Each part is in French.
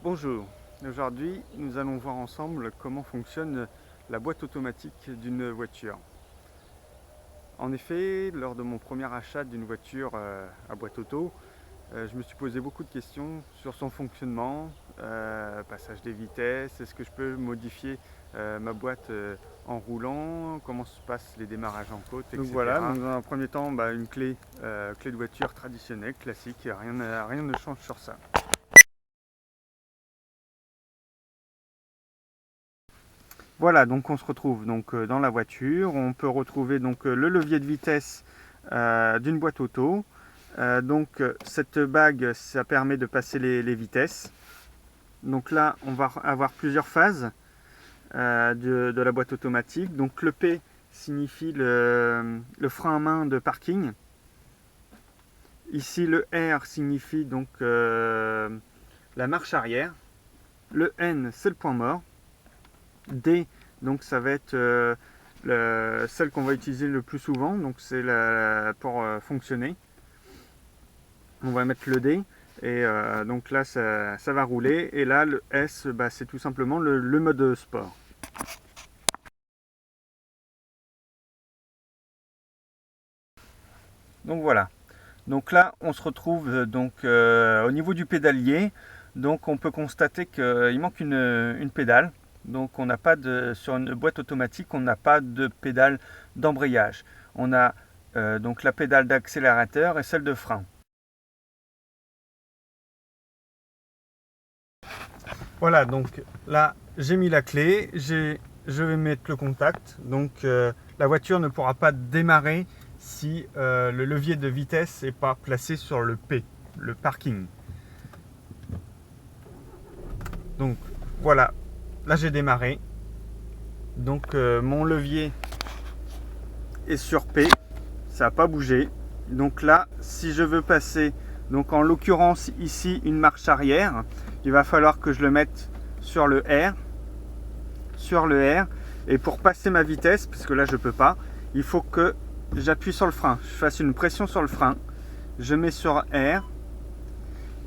Bonjour, aujourd'hui nous allons voir ensemble comment fonctionne la boîte automatique d'une voiture. En effet, lors de mon premier achat d'une voiture à boîte auto, je me suis posé beaucoup de questions sur son fonctionnement, passage des vitesses, est-ce que je peux modifier ma boîte en roulant, comment se passent les démarrages en côte, etc. Donc voilà, donc dans un premier temps, une clé de voiture traditionnelle, classique, rien ne change sur ça. Voilà, donc on se retrouve donc dans la voiture. On peut retrouver donc le levier de vitesse d'une boîte auto. Cette bague, ça permet de passer les vitesses. Donc là, on va avoir plusieurs phases de la boîte automatique. Donc le P signifie le frein à main de parking. Ici, le R signifie donc la marche arrière. Le N, c'est le point mort. D, donc ça va être celle qu'on va utiliser le plus souvent, donc c'est pour fonctionner. On va mettre le D et donc là ça va rouler, et là le S, c'est tout simplement le mode sport. Donc voilà, donc là on se retrouve donc au niveau du pédalier. Donc on peut constater qu'il manque une pédale. Donc on n'a pas sur une boîte automatique, on n'a pas de pédale d'embrayage. On a donc la pédale d'accélérateur et celle de frein. Voilà, donc là j'ai mis la clé, je vais mettre le contact. Donc la voiture ne pourra pas démarrer si le levier de vitesse n'est pas placé sur le P, le parking. Donc voilà. Là j'ai démarré, donc mon levier est sur P, ça n'a pas bougé. Donc là, si je veux passer, donc en l'occurrence ici une marche arrière, il va falloir que je le mette sur le R, et pour passer ma vitesse, puisque là je peux pas, il faut que j'appuie sur le frein, je fasse une pression sur le frein, je mets sur R,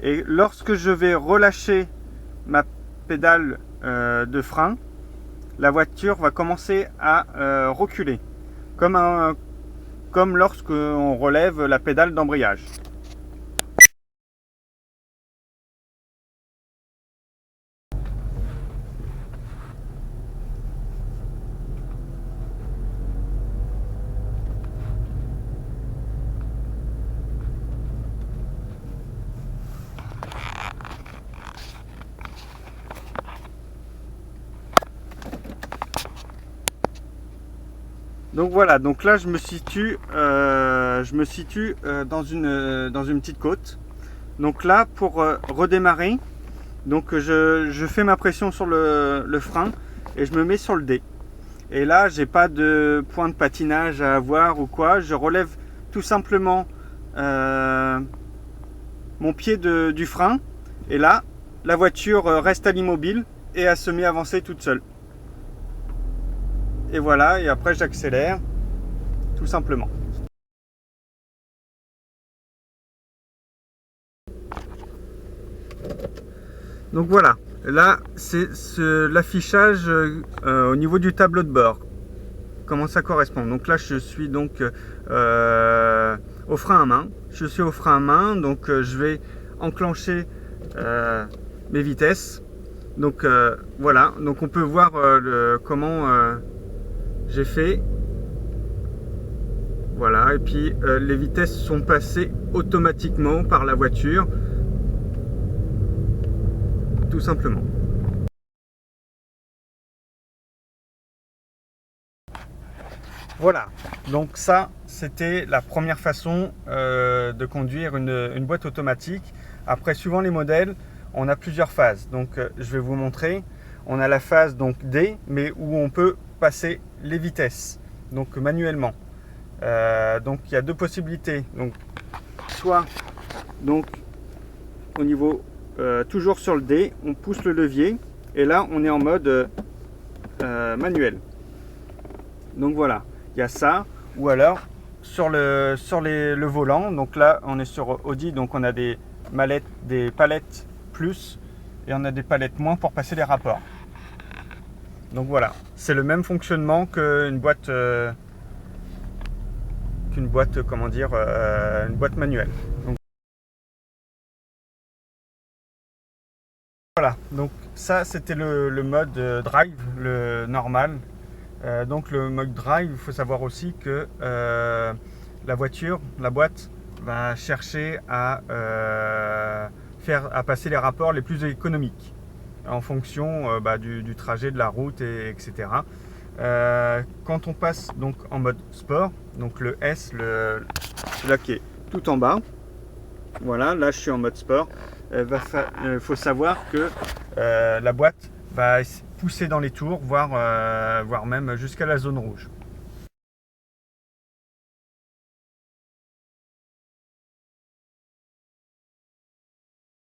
et lorsque je vais relâcher ma pédale de frein, la voiture va commencer à reculer, comme lorsque on relève la pédale d'embrayage. Donc voilà, donc là je me situe dans une petite côte. Donc là, pour redémarrer, donc je fais ma pression sur le frein et je me mets sur le D. Et là, j'ai pas de point de patinage à avoir ou quoi. Je relève tout simplement mon pied du frein, et là, la voiture reste à l'immobile et elle se met à avancer toute seule. Et voilà, et après j'accélère, tout simplement. Donc voilà, là c'est l'affichage au niveau du tableau de bord. Comment ça correspond? Donc là je suis donc au frein à main. Je suis au frein à main, donc je vais enclencher mes vitesses. Donc voilà, donc on peut voir comment j'ai fait. Voilà, et puis les vitesses sont passées automatiquement par la voiture, tout simplement. Voilà, donc ça c'était la première façon de conduire une boîte automatique. Après, suivant les modèles, on a plusieurs phases. Donc je vais vous montrer. On a la phase donc D, mais où on peut passer les vitesses, donc manuellement. Donc il y a deux possibilités. Donc soit donc au niveau toujours sur le D, on pousse le levier et là on est en mode manuel. Donc voilà, il y a ça. Ou alors sur le volant, donc là on est sur Audi, donc on a des palettes plus, et on a des palettes moins pour passer les rapports. Donc voilà, c'est le même fonctionnement qu'une boîte, comment dire, une boîte manuelle. Donc, voilà, donc ça c'était le mode drive, le normal. Donc le mode drive, il faut savoir aussi que la boîte, va chercher à passer les rapports les plus économiques en fonction du trajet de la route, etc. Quand on passe donc en mode sport, donc le S, celui-là qui est tout en bas, voilà, là je suis en mode sport, faut savoir que la boîte va pousser dans les tours, voire même jusqu'à la zone rouge.